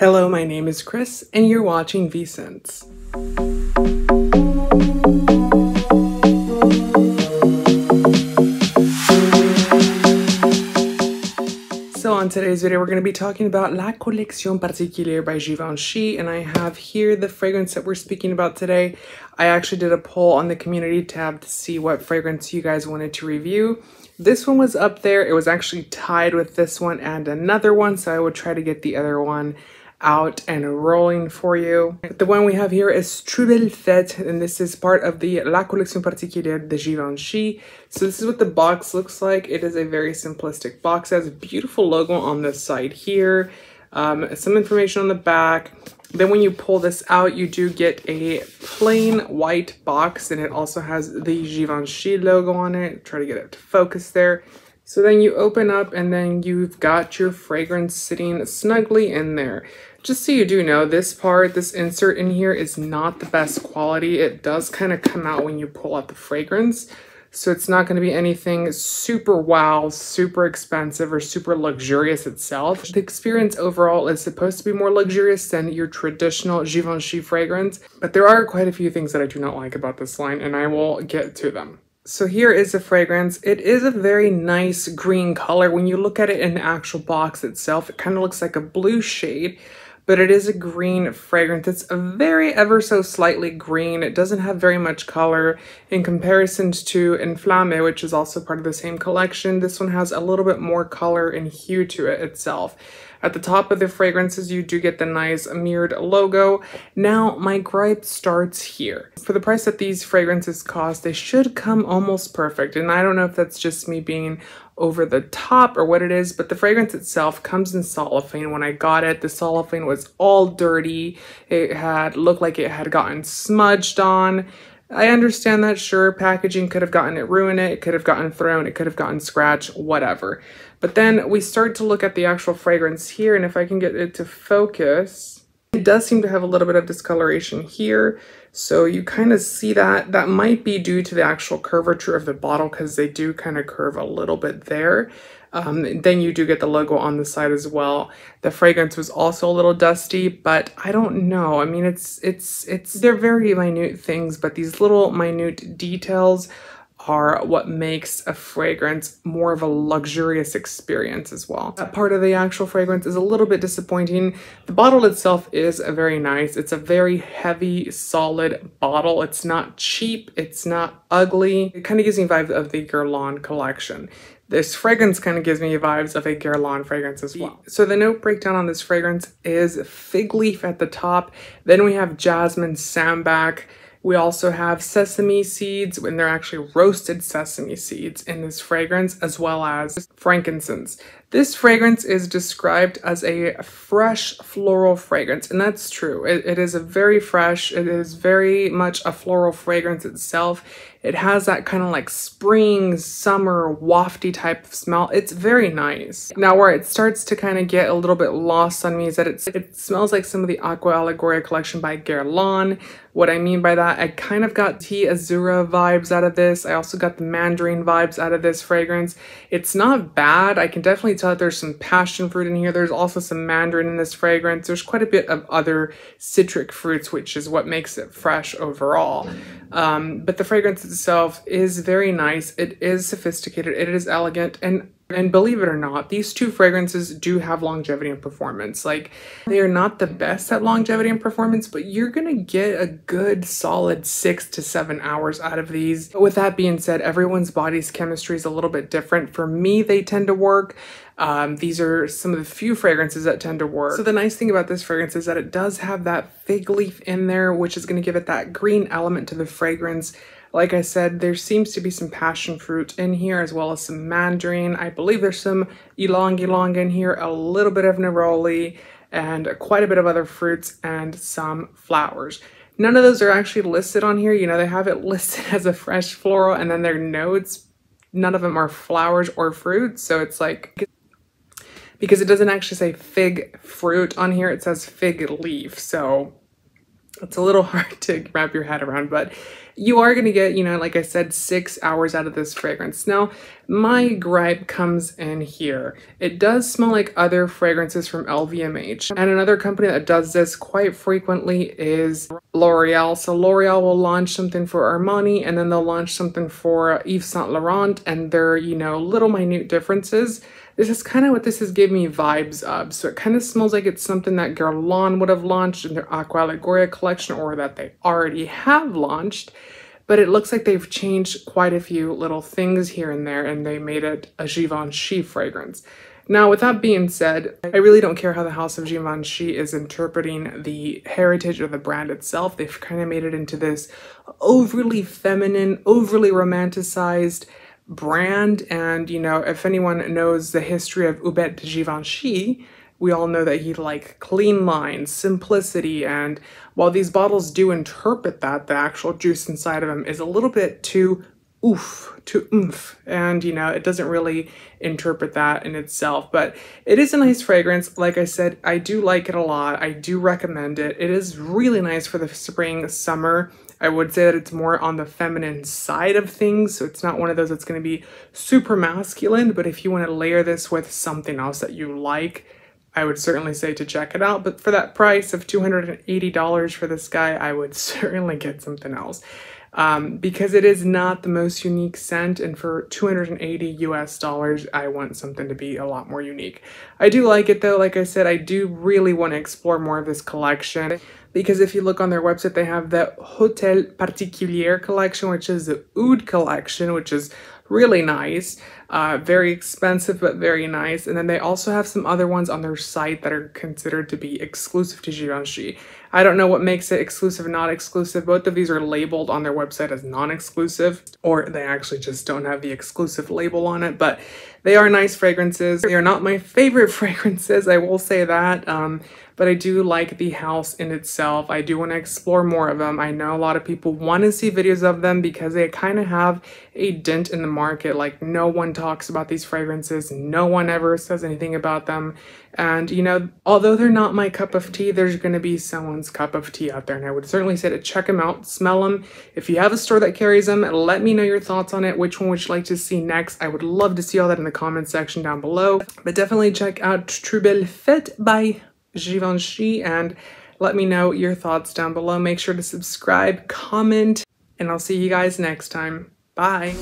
Hello, my name is Chris, and you're watching V-Sense. So on today's video, we're going to be talking about La Collection Particulière by Givenchy, and I have here the fragrance that we're speaking about today. I actually did a poll on the community tab to see what fragrance you guys wanted to review. This one was up there. It was actually tied with this one and another one, so I would try to get the other one out and rolling for you. The one we have here is Trouble-Fête, and this is part of the La Collection Particulière de Givenchy. So this is what the box looks like. It is a very simplistic box. It has a beautiful logo on the side here, some information on the back. Then when you pull this out, you do get a plain white box, and it also has the Givenchy logo on it. Try to get it to focus there. So then you open up and then you've got your fragrance sitting snugly in there. Just so you do know, this part, this insert in here is not the best quality. It does kind of come out when you pull out the fragrance. So it's not going to be anything super wow, super expensive, or super luxurious itself. The experience overall is supposed to be more luxurious than your traditional Givenchy fragrance, but there are quite a few things that I do not like about this line, and I will get to them. So here is the fragrance. It is a very nice green color. When you look at it in the actual box itself, it kind of looks like a blue shade, but it is a green fragrance. It's a very ever so slightly green. It doesn't have very much color in comparison to Inflamme, which is also part of the same collection. This one has a little bit more color and hue to it itself. At the top of the fragrances, you do get the nice mirrored logo. Now, my gripe starts here. For the price that these fragrances cost, they should come almost perfect. And I don't know if that's just me being over the top or what it is, but the fragrance itself comes in cellophane. When I got it, the cellophane was all dirty. It looked like it had gotten smudged on. I understand that, sure, packaging could have gotten it ruined, it could have gotten thrown, it could have gotten scratched, whatever. But then we start to look at the actual fragrance here, and if I can get it to focus, it does seem to have a little bit of discoloration here. So you kind of see that. That might be due to the actual curvature of the bottle, because they do kind of curve a little bit there. Then you do get the logo on the side as well. The fragrance was also a little dusty, but I don't know. I mean, they're very minute things, but these little minute details are what makes a fragrance more of a luxurious experience as well. That part of the actual fragrance is a little bit disappointing. The bottle itself is very nice. It's a very heavy, solid bottle. It's not cheap. It's not ugly. It kind of gives me vibes of the Guerlain collection. This fragrance kind of gives me vibes of a Guerlain fragrance as well. So the note breakdown on this fragrance is fig leaf at the top. Then we have jasmine sambac. We also have sesame seeds, when they're actually roasted sesame seeds in this fragrance, as well as frankincense. This fragrance is described as a fresh floral fragrance, and that's true. It is a very fresh, it is very much a floral fragrance itself. It has that kind of like spring, summer, wafty type of smell. It's very nice. Now where it starts to kind of get a little bit lost on me is that it smells like some of the Aqua Allegoria collection by Guerlain. What I mean by that, I kind of got tea azura vibes out of this. I also got the mandarin vibes out of this fragrance. It's not bad. I can definitely tell that there's some passion fruit in here. There's also some mandarin in this fragrance. There's quite a bit of other citric fruits, which is what makes it fresh overall. But the fragrance itself is very nice. It is sophisticated. It is elegant. And believe it or not, these two fragrances do have longevity and performance. Like, they are not the best at longevity and performance, but you're gonna get a good solid 6 to 7 hours out of these. But with that being said, everyone's body's chemistry is a little bit different. For me, they tend to work. These are some of the few fragrances that tend to work. So the nice thing about this fragrance is that it does have that fig leaf in there, which is going to give it that green element to the fragrance. Like I said, there seems to be some passion fruit in here, as well as some mandarin. I believe there's some ylang-ylang in here, a little bit of neroli, and quite a bit of other fruits and some flowers. None of those are actually listed on here. You know, they have it listed as a fresh floral, and then their notes, none of them are flowers or fruits. So it's like, because it doesn't actually say fig fruit on here, it says fig leaf. So It's a little hard to wrap your head around, but you are going to get, you know, like I said, 6 hours out of this fragrance. Now, my gripe comes in here. It does smell like other fragrances from LVMH. And another company that does this quite frequently is L'Oreal. So L'Oreal will launch something for Armani, and then they'll launch something for Yves Saint Laurent, and they're, you know, little minute differences. This is kind of what this is giving me vibes of. So it kind of smells like it's something that Guerlain would have launched in their Aqua Allegoria collection, or that they already have launched. But it looks like they've changed quite a few little things here and there, and they made it a Givenchy fragrance. Now, with that being said, I really don't care how the house of Givenchy is interpreting the heritage of the brand itself. They've kind of made it into this overly feminine, overly romanticized brand. And, you know, if anyone knows the history of Hubert de Givenchy, we all know that he liked clean lines, simplicity, and while these bottles do interpret that, the actual juice inside of them is a little bit too oomph, and you know, it doesn't really interpret that in itself. But it is a nice fragrance. Like I said, I do like it a lot. I do recommend it. It is really nice for the spring, summer. I would say that it's more on the feminine side of things, so it's not one of those that's going to be super masculine, but if you want to layer this with something else that you like, I would certainly say to check it out. But for that price of $280 for this guy, I would certainly get something else. Because it is not the most unique scent, and for $280 US, I want something to be a lot more unique. I do like it though. Like I said, I do really want to explore more of this collection, because if you look on their website, they have the Hotel Particulière collection, which is the oud collection, which is really nice. Very expensive, but very nice. And then they also have some other ones on their site that are considered to be exclusive to Givenchy. I don't know what makes it exclusive and not exclusive. Both of these are labeled on their website as non-exclusive, or they actually just don't have the exclusive label on it, but they are nice fragrances. They are not my favorite fragrances, I will say that, but I do like the house in itself. I do want to explore more of them. I know a lot of people want to see videos of them because they kind of have a dent in the market. Like, no one talks about these fragrances. No one ever says anything about them. And, you know, although they're not my cup of tea, there's going to be someone's cup of tea out there. And I would certainly say to check them out, smell them. If you have a store that carries them, let me know your thoughts on it. Which one would you like to see next? I would love to see all that in the comment section down below. But definitely check out Trouble-Fête by Givenchy and let me know your thoughts down below. Make sure to subscribe, comment, and I'll see you guys next time. Bye.